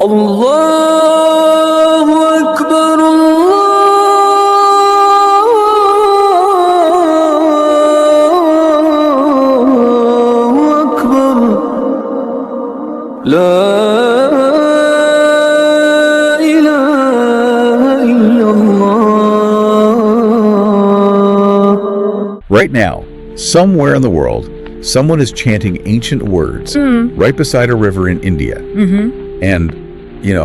Allahu Akbar, Allahu Akbar, La ilaha illallah. Right now, somewhere in the world, someone is chanting ancient words right beside a river in India. And,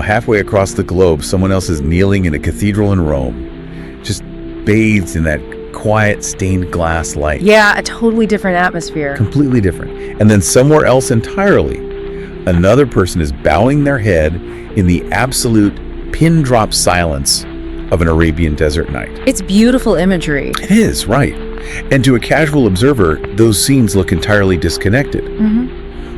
halfway across the globe, someone else is kneeling in a cathedral in Rome, just bathed in that quiet stained glass light. Yeah, a totally different atmosphere. Completely different. And then somewhere else entirely, another person is bowing their head in the absolute pin drop silence of an Arabian desert night. It's beautiful imagery. It is, right. And to a casual observer, those scenes look entirely disconnected.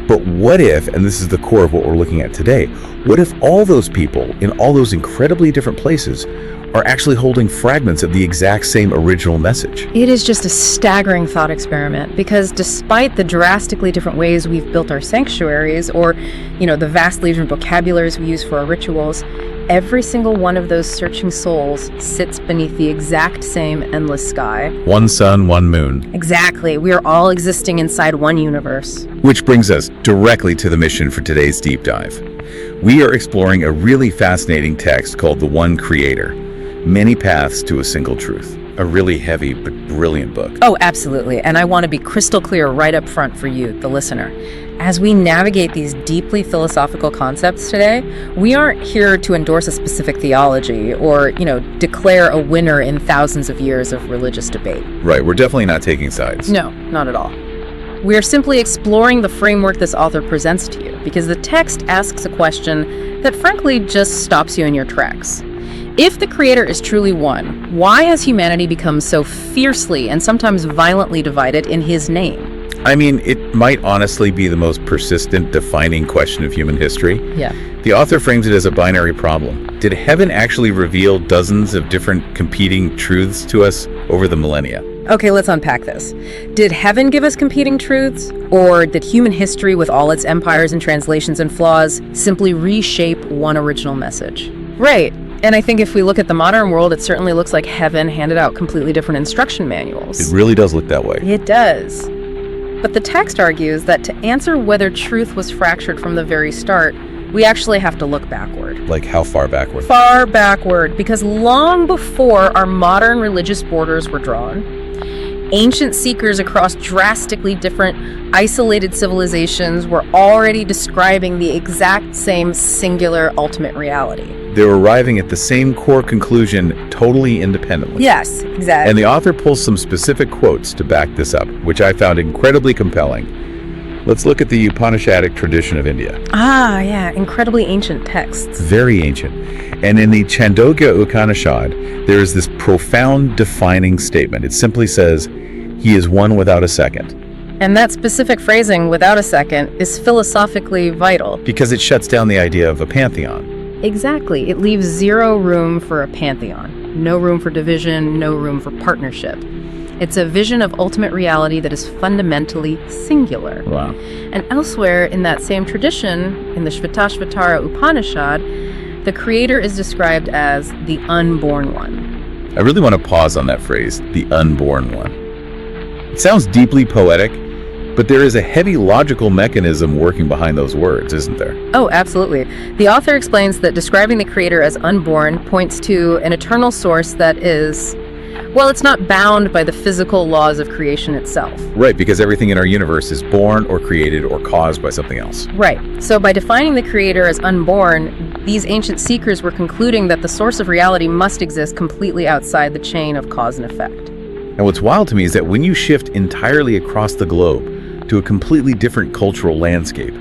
But what if, and this is the core of what we're looking at today, what if all those people in all those incredibly different places are actually holding fragments of the exact same original message? It is just a staggering thought experiment, because despite the drastically different ways we've built our sanctuaries, or, the vastly different vocabularies we use for our rituals, every single one of those searching souls sits beneath the exact same endless sky. One sun, one moon. Exactly. We are all existing inside one universe. Which brings us directly to the mission for today's deep dive. We are exploring a really fascinating text called The One Creator, Many Paths to a Single Truth. A really heavy but brilliant book. Oh, absolutely. And I want to be crystal clear right up front for you, the listener. As we navigate these deeply philosophical concepts today, we aren't here to endorse a specific theology or, declare a winner in thousands of years of religious debate. Right, we're definitely not taking sides. No, not at all. We are simply exploring the framework this author presents to you, because the text asks a question that frankly just stops you in your tracks. If the Creator is truly one, why has humanity become so fiercely and sometimes violently divided in His name? I mean, it might honestly be the most persistent, defining question of human history. Yeah. The author frames it as a binary problem. Did heaven actually reveal dozens of different competing truths to us over the millennia? Okay, let's unpack this. Did heaven give us competing truths? Or did human history, with all its empires and translations and flaws, simply reshape one original message? Right. And I think if we look at the modern world, it certainly looks like heaven handed out completely different instruction manuals. It really does look that way. It does. But the text argues that to answer whether truth was fractured from the very start, we actually have to look backward. Like how far backward? Far backward, because long before our modern religious borders were drawn, ancient seekers across drastically different, isolated civilizations were already describing the exact same singular ultimate reality. They're arriving at the same core conclusion totally independently. Yes, exactly. And the author pulls some specific quotes to back this up, which I found incredibly compelling. Let's look at the Upanishadic tradition of India. Ah, yeah, incredibly ancient texts. Very ancient. And in the Chandogya Upanishad, there is this profound defining statement. It simply says, "He is one without a second." And that specific phrasing, "without a second," is philosophically vital. Because it shuts down the idea of a pantheon. Exactly. It leaves zero room for a pantheon. No room for division, no room for partnership. It's a vision of ultimate reality that is fundamentally singular. Wow. And elsewhere in that same tradition, in the Shvetashvatara Upanishad, the Creator is described as the unborn one. I really want to pause on that phrase, the unborn one. It sounds deeply poetic, but there is a heavy logical mechanism working behind those words, isn't there? Oh, absolutely. The author explains that describing the Creator as unborn points to an eternal source that is, well, it's not bound by the physical laws of creation itself. Right, because everything in our universe is born or created or caused by something else. Right. So by defining the Creator as unborn, these ancient seekers were concluding that the source of reality must exist completely outside the chain of cause and effect. And what's wild to me is that when you shift entirely across the globe to a completely different cultural landscape,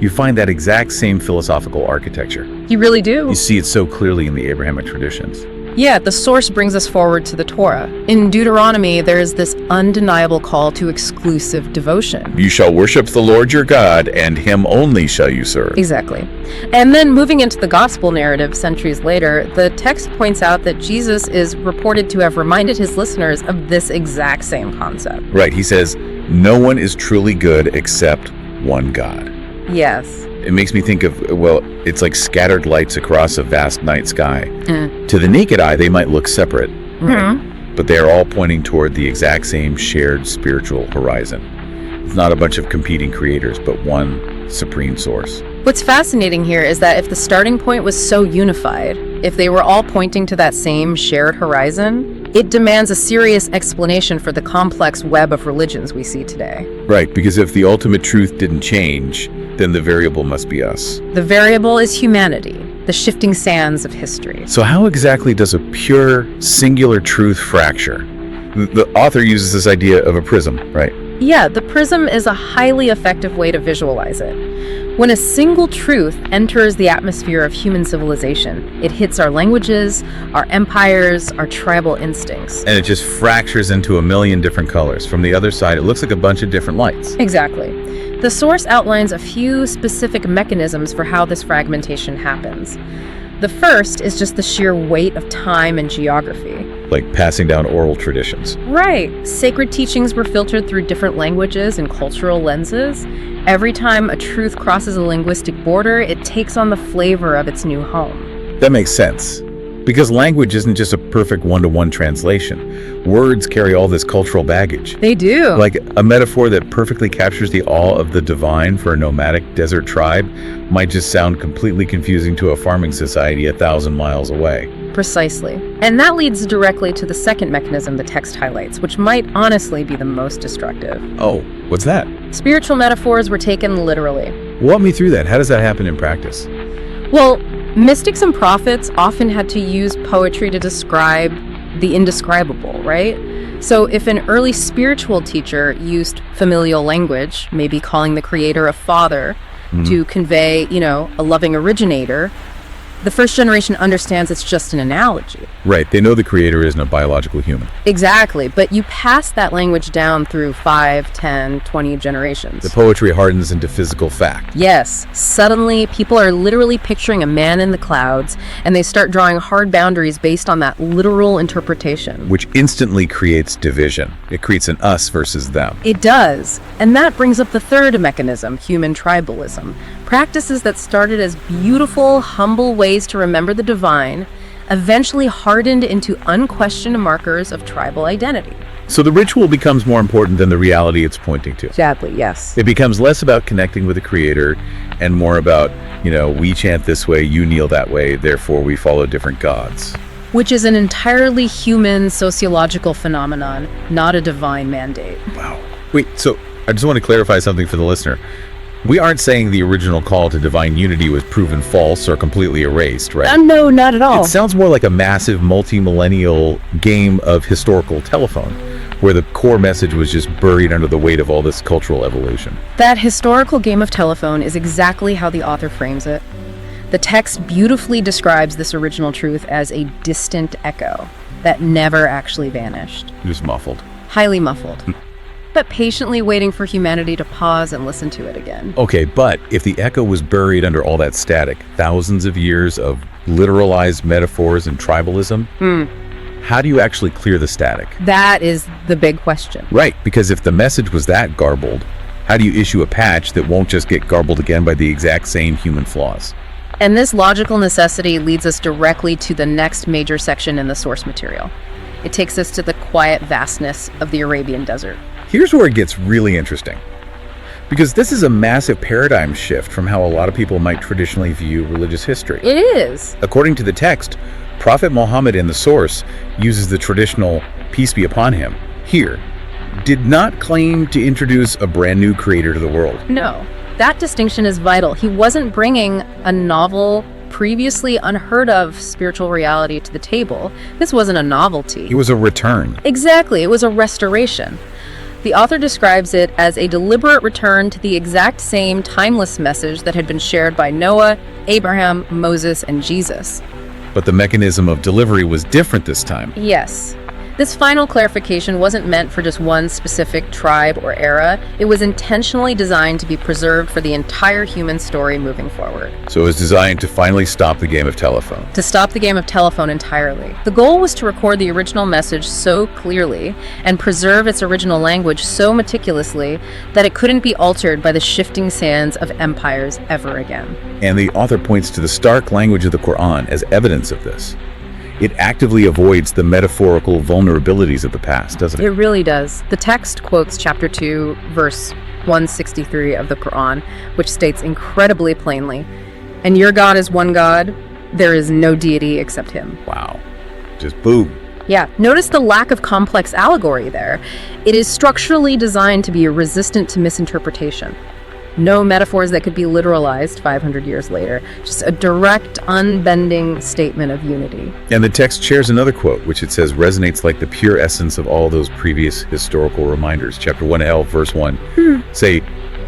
you find that exact same philosophical architecture. You really do. You see it so clearly in the Abrahamic traditions. Yeah, the source brings us forward to the Torah. In Deuteronomy, there is this undeniable call to exclusive devotion. You shall worship the Lord your God, and him only shall you serve. Exactly. And then moving into the gospel narrative centuries later, the text points out that Jesus is reported to have reminded his listeners of this exact same concept. Right, he says, no one is truly good except one God. Yes. It makes me think of, well, it's like scattered lights across a vast night sky. To the naked eye, they might look separate, but they are all pointing toward the exact same shared spiritual horizon. It's not a bunch of competing creators, but one supreme source. What's fascinating here is that if the starting point was so unified, if they were all pointing to that same shared horizon, it demands a serious explanation for the complex web of religions we see today. Right, because if the ultimate truth didn't change, then the variable must be us. The variable is humanity, the shifting sands of history. So how exactly does a pure, singular truth fracture? The author uses this idea of a prism, right? Yeah, the prism is a highly effective way to visualize it. When a single truth enters the atmosphere of human civilization, it hits our languages, our empires, our tribal instincts. And it just fractures into a million different colors. From the other side, it looks like a bunch of different lights. Exactly. The source outlines a few specific mechanisms for how this fragmentation happens. The first is just the sheer weight of time and geography. Like passing down oral traditions. Right. Sacred teachings were filtered through different languages and cultural lenses. Every time a truth crosses a linguistic border, it takes on the flavor of its new home. That makes sense. Because language isn't just a perfect one-to-one translation. Words carry all this cultural baggage. They do. Like a metaphor that perfectly captures the awe of the divine for a nomadic desert tribe might just sound completely confusing to a farming society 1,000 miles away. Precisely. And that leads directly to the second mechanism the text highlights, which might honestly be the most destructive. Oh, what's that? Spiritual metaphors were taken literally. Walk me through that. How does that happen in practice? Well, mystics and prophets often had to use poetry to describe the indescribable, right? So if an early spiritual teacher used familial language, maybe calling the creator a father, to convey, a loving originator, the first generation understands it's just an analogy. Right, they know the creator isn't a biological human. Exactly, but you pass that language down through 5, 10, 20 generations. The poetry hardens into physical fact. Yes, suddenly people are literally picturing a man in the clouds, and they start drawing hard boundaries based on that literal interpretation. Which instantly creates division. It creates an us versus them. It does, and that brings up the third mechanism, human tribalism. Practices that started as beautiful, humble ways to remember the divine eventually hardened into unquestioned markers of tribal identity. So the ritual becomes more important than the reality it's pointing to. Sadly, yes. It becomes less about connecting with the creator and more about, we chant this way, you kneel that way, therefore we follow different gods. Which is an entirely human sociological phenomenon, not a divine mandate. Wow. Wait, so I just want to clarify something for the listener. We aren't saying the original call to divine unity was proven false or completely erased, right? No, not at all. It sounds more like a massive multi-millennial game of historical telephone, where the core message was just buried under the weight of all this cultural evolution. That historical game of telephone is exactly how the author frames it. The text beautifully describes this original truth as a distant echo that never actually vanished. Just muffled. Highly muffled. But patiently waiting for humanity to pause and listen to it again. Okay, but if the echo was buried under all that static, thousands of years of literalized metaphors and tribalism, how do you actually clear the static? That is the big question. Right, because if the message was that garbled, how do you issue a patch that won't just get garbled again by the exact same human flaws? And this logical necessity leads us directly to the next major section in the source material. It takes us to the quiet vastness of the Arabian desert. Here's where it gets really interesting. Because this is a massive paradigm shift from how a lot of people might traditionally view religious history. It is. According to the text, Prophet Muhammad in the source uses the traditional peace be upon him here, did not claim to introduce a brand new creator to the world. No, that distinction is vital. He wasn't bringing a novel, previously unheard of spiritual reality to the table. This wasn't a novelty. It was a return. Exactly, it was a restoration. The author describes it as a deliberate return to the exact same timeless message that had been shared by Noah, Abraham, Moses, and Jesus. But the mechanism of delivery was different this time. Yes. This final clarification wasn't meant for just one specific tribe or era. It was intentionally designed to be preserved for the entire human story moving forward. So it was designed to finally stop the game of telephone. To stop the game of telephone entirely. The goal was to record the original message so clearly and preserve its original language so meticulously that it couldn't be altered by the shifting sands of empires ever again. And the author points to the stark language of the Qur'an as evidence of this. It actively avoids the metaphorical vulnerabilities of the past, doesn't it? It really does. The text quotes chapter 2, verse 163 of the Qur'an, which states incredibly plainly, "And your God is one God, there is no deity except him." Wow. Just boom. Yeah, notice the lack of complex allegory there. It is structurally designed to be resistant to misinterpretation. No metaphors that could be literalized 500 years later. Just a direct, unbending statement of unity. And the text shares another quote, which it says resonates like the pure essence of all those previous historical reminders. Chapter 1L, verse 1. Say,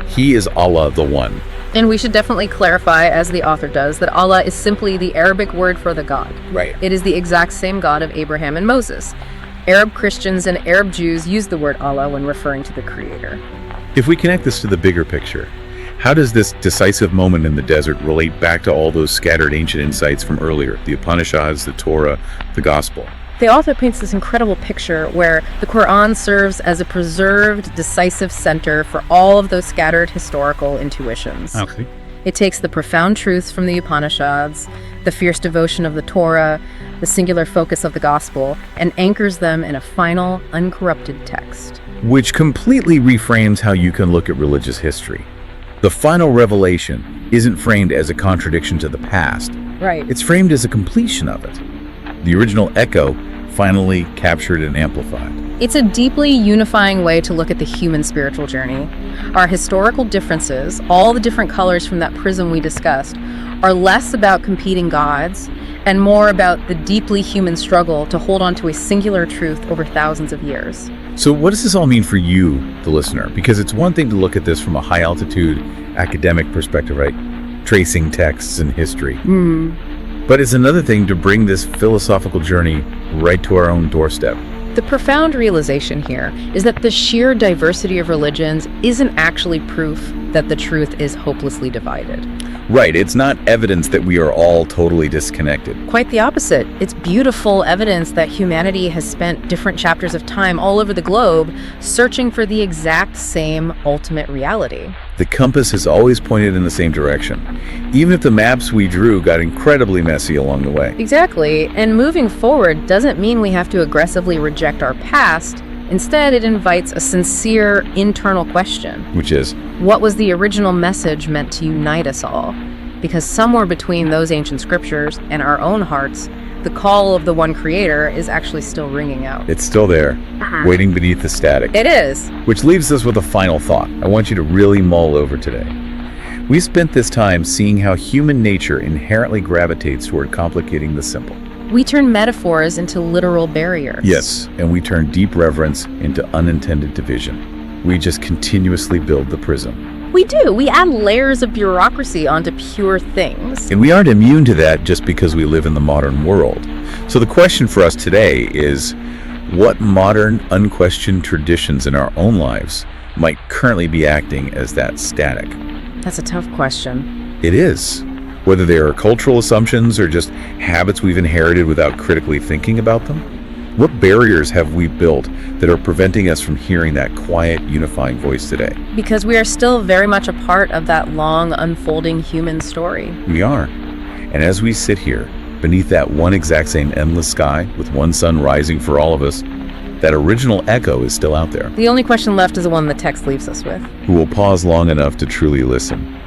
He is Allah the One. And we should definitely clarify, as the author does, that Allah is simply the Arabic word for the God. Right. It is the exact same God of Abraham and Moses. Arab Christians and Arab Jews use the word Allah when referring to the Creator. If we connect this to the bigger picture, how does this decisive moment in the desert relate back to all those scattered ancient insights from earlier, the Upanishads, the Torah, the Gospel? The author paints this incredible picture where the Qur'an serves as a preserved, decisive center for all of those scattered historical intuitions. Okay. It takes the profound truths from the Upanishads, the fierce devotion of the Torah, the singular focus of the Gospel, and anchors them in a final, uncorrupted text. Which completely reframes how you can look at religious history. The final revelation isn't framed as a contradiction to the past. Right. It's framed as a completion of it. The original echo finally captured and amplified. It's a deeply unifying way to look at the human spiritual journey. Our historical differences, all the different colors from that prism we discussed, are less about competing gods and more about the deeply human struggle to hold on to a singular truth over thousands of years. So what does this all mean for you, the listener? Because it's one thing to look at this from a high-altitude academic perspective, right? Tracing texts and history. But it's another thing to bring this philosophical journey right to our own doorstep. The profound realization here is that the sheer diversity of religions isn't actually proof that the truth is hopelessly divided. Right, it's not evidence that we are all totally disconnected. Quite the opposite. It's beautiful evidence that humanity has spent different chapters of time all over the globe searching for the exact same ultimate reality. The compass has always pointed in the same direction, even if the maps we drew got incredibly messy along the way. Exactly, and moving forward doesn't mean we have to aggressively reject our past. Instead, it invites a sincere internal question. Which is, what was the original message meant to unite us all? Because somewhere between those ancient scriptures and our own hearts, the call of the one creator is actually still ringing out. it's still there, waiting beneath the static. It is. Which leaves us with a final thought I want you to really mull over today. We spent this time seeing how human nature inherently gravitates toward complicating the simple. We turn metaphors into literal barriers. Yes, and we turn deep reverence into unintended division. We just continuously build the prism. We do. We add layers of bureaucracy onto pure things. And we aren't immune to that just because we live in the modern world. So the question for us today is, what modern, unquestioned traditions in our own lives might currently be acting as that static? That's a tough question. It is. Whether they are cultural assumptions or just habits we've inherited without critically thinking about them. What barriers have we built that are preventing us from hearing that quiet, unifying voice today? Because we are still very much a part of that long, unfolding human story. We are. And as we sit here, beneath that one exact same endless sky, with one sun rising for all of us, that original echo is still out there. The only question left is the one the text leaves us with. Who will pause long enough to truly listen?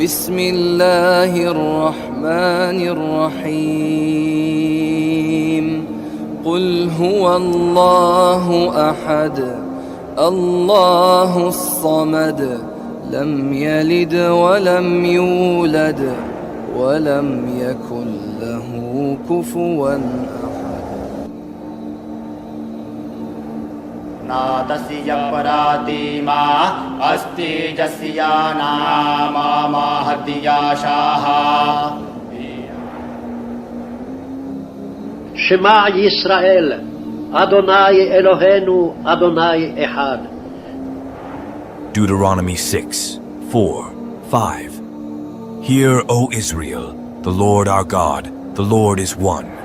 بسم الله الرحمن الرحيم قل هو الله أحد الله الصمد لم يلد ولم يولد ولم يكن له كفوا أحد तस्य परातिमा अस्ति जस्य नाम महद्याशाः Shema Yisrael, Adonai Eloheinu, Adonai Echad. Deuteronomy 6, 4, 5. Hear, O Israel, the Lord our God, the Lord is one.